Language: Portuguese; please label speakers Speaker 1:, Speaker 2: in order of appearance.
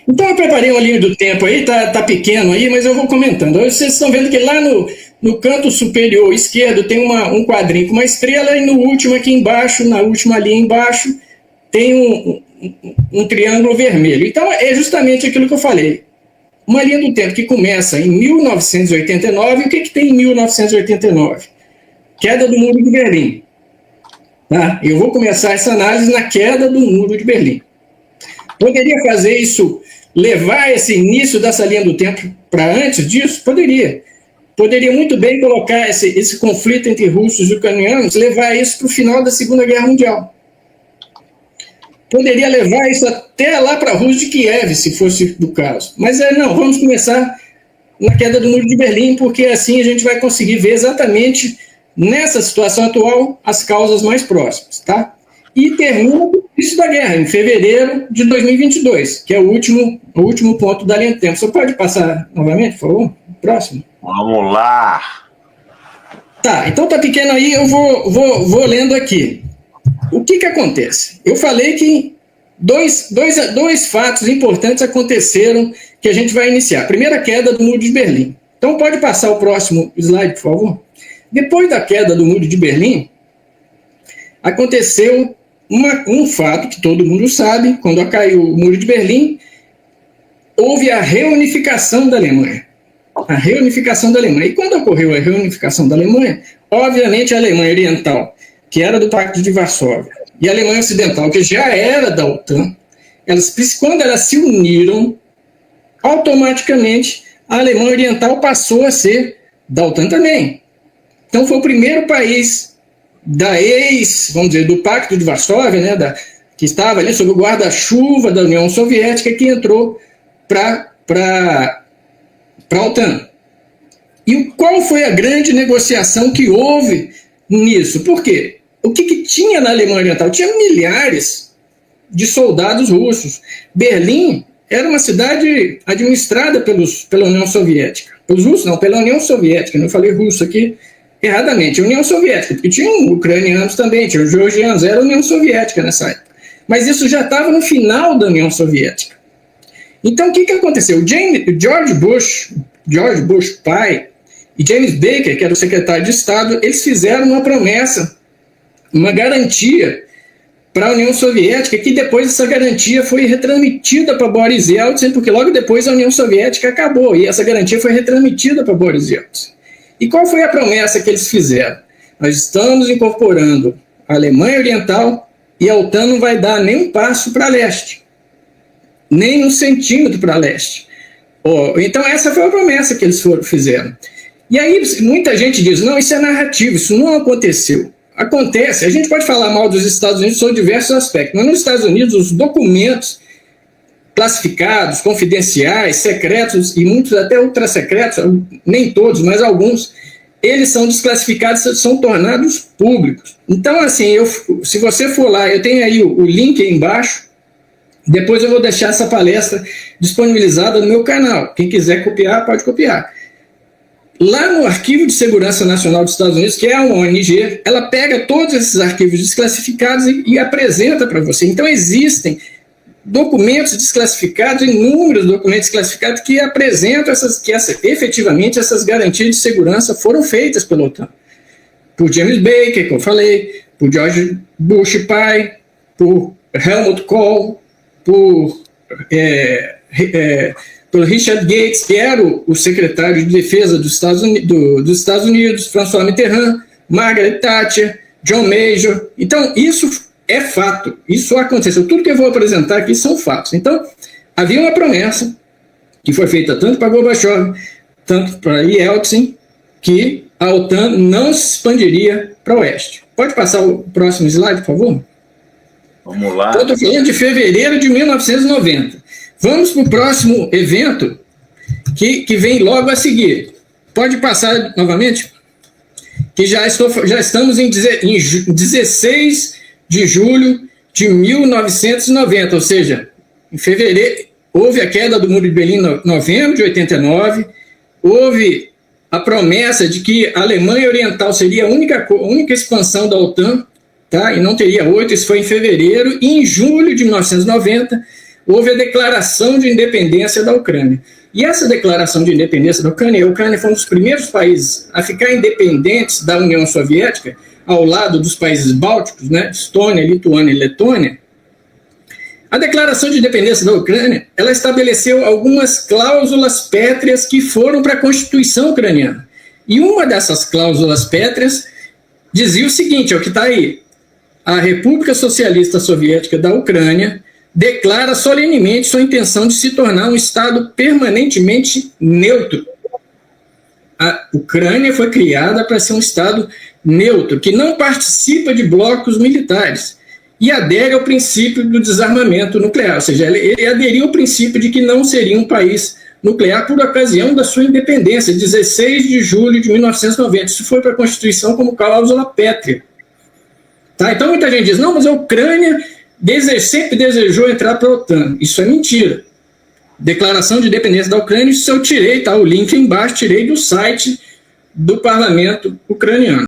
Speaker 1: Então eu preparei uma linha do tempo aí, tá pequeno aí, mas eu vou comentando. Vocês estão vendo que lá no canto superior esquerdo tem um quadrinho com uma estrela e no último aqui embaixo, na última linha embaixo, tem um triângulo vermelho. Então é justamente aquilo que eu falei. Uma linha do tempo que começa em 1989, o que tem em 1989? Queda do Muro de Berlim. Tá? Eu vou começar essa análise na queda do Muro de Berlim. Poderia fazer isso, levar esse início dessa linha do tempo para antes disso? Poderia. Poderia muito bem colocar esse conflito entre russos e ucranianos, levar isso para o final da Segunda Guerra Mundial. Poderia levar isso até lá para a Rússia de Kiev, se fosse do caso. Mas não, vamos começar na queda do Muro de Berlim, porque assim a gente vai conseguir ver exatamente, nessa situação atual, as causas mais próximas. Tá? E termina com o início da guerra, em fevereiro de 2022, que é o último ponto da linha do tempo. Você pode passar novamente, por favor? Próximo.
Speaker 2: Vamos lá.
Speaker 1: Tá, então tá pequeno aí, eu vou lendo aqui. O que acontece? Eu falei que dois fatos importantes aconteceram que a gente vai iniciar. A primeira, queda do Muro de Berlim. Então pode passar o próximo slide, por favor. Depois da queda do Muro de Berlim, aconteceu um fato que todo mundo sabe. Quando caiu o Muro de Berlim, houve a reunificação da Alemanha. A reunificação da Alemanha. E quando ocorreu a reunificação da Alemanha, obviamente a Alemanha Oriental, que era do Pacto de Varsóvia, e a Alemanha Ocidental, que já era da OTAN, quando elas se uniram, automaticamente a Alemanha Oriental passou a ser da OTAN também. Então foi o primeiro país vamos dizer, do Pacto de Varsóvia, né, que estava ali sob o guarda-chuva da União Soviética, que entrou para a OTAN. E qual foi a grande negociação que houve nisso? Por quê? O que tinha na Alemanha Oriental? Tinha milhares de soldados russos. Berlim era uma cidade administrada pela União Soviética. Pelos russos não, pela União Soviética. Não falei russo aqui erradamente. A União Soviética, porque tinham ucranianos também, tinham georgianos, era a União Soviética nessa época. Mas isso já estava no final da União Soviética. Então, o que aconteceu? George Bush pai, e James Baker, que era o secretário de Estado, eles fizeram uma promessa, uma garantia para a União Soviética, que depois essa garantia foi retransmitida para Boris Yeltsin, porque logo depois a União Soviética acabou, e essa garantia foi retransmitida para Boris Yeltsin. E qual foi a promessa que eles fizeram? Nós estamos incorporando a Alemanha Oriental e a OTAN não vai dar nem um passo para leste, nem um centímetro para leste. Então essa foi a promessa que eles fizeram. E aí muita gente diz, não, isso é narrativo, isso não aconteceu. Acontece, a gente pode falar mal dos Estados Unidos sobre diversos aspectos, mas nos Estados Unidos os documentos classificados, confidenciais, secretos e muitos até ultrasecretos, nem todos, mas alguns, eles são desclassificados, são tornados públicos. Então, assim, se você for lá, eu tenho aí o link aí embaixo, depois eu vou deixar essa palestra disponibilizada no meu canal. Quem quiser copiar, pode copiar. Lá no Arquivo de Segurança Nacional dos Estados Unidos, que é uma ONG, ela pega todos esses arquivos desclassificados e apresenta para você. Então, existem documentos desclassificados, inúmeros documentos desclassificados que apresentam efetivamente essas garantias de segurança foram feitas pela OTAN. Por James Baker, como eu falei, por George Bush pai, por Helmut Kohl, pelo Richard Gates, que era o secretário de defesa dos Estados Unidos, François Mitterrand, Margaret Thatcher, John Major. Então, isso é fato, isso aconteceu. Tudo que eu vou apresentar aqui são fatos. Então, havia uma promessa que foi feita tanto para Gorbachev, tanto para Yeltsin, que a OTAN não se expandiria para o oeste. Pode passar o próximo slide, por favor?
Speaker 2: Vamos lá.
Speaker 1: Estou falando de fevereiro de 1990. Vamos para o próximo evento que vem logo a seguir. Pode passar novamente? Que já estamos em 16 de julho de 1990, ou seja, em fevereiro, houve a queda do Muro de Berlim em novembro de 89, houve a promessa de que a Alemanha Oriental seria a única expansão da OTAN, tá? E não teria 8, isso foi em fevereiro, e em julho de 1990, houve a declaração de independência da Ucrânia. E essa declaração de independência da Ucrânia, a Ucrânia foi um dos primeiros países a ficar independentes da União Soviética, ao lado dos países bálticos, né, Estônia, Lituânia e Letônia. A declaração de independência da Ucrânia, ela estabeleceu algumas cláusulas pétreas que foram para a Constituição ucraniana. E uma dessas cláusulas pétreas dizia o seguinte, é o que está aí: a República Socialista Soviética da Ucrânia declara solenemente sua intenção de se tornar um Estado permanentemente neutro. A Ucrânia foi criada para ser um Estado neutro, que não participa de blocos militares e adere ao princípio do desarmamento nuclear, ou seja, ele aderiu ao princípio de que não seria um país nuclear por ocasião da sua independência, 16 de julho de 1990. Isso foi para a Constituição como cláusula pétrea. Tá? Então muita gente diz, não, mas a Ucrânia sempre desejou entrar para a OTAN. Isso é mentira. Declaração de independência da Ucrânia, isso eu tirei, tá? O link embaixo, tirei do site do parlamento ucraniano.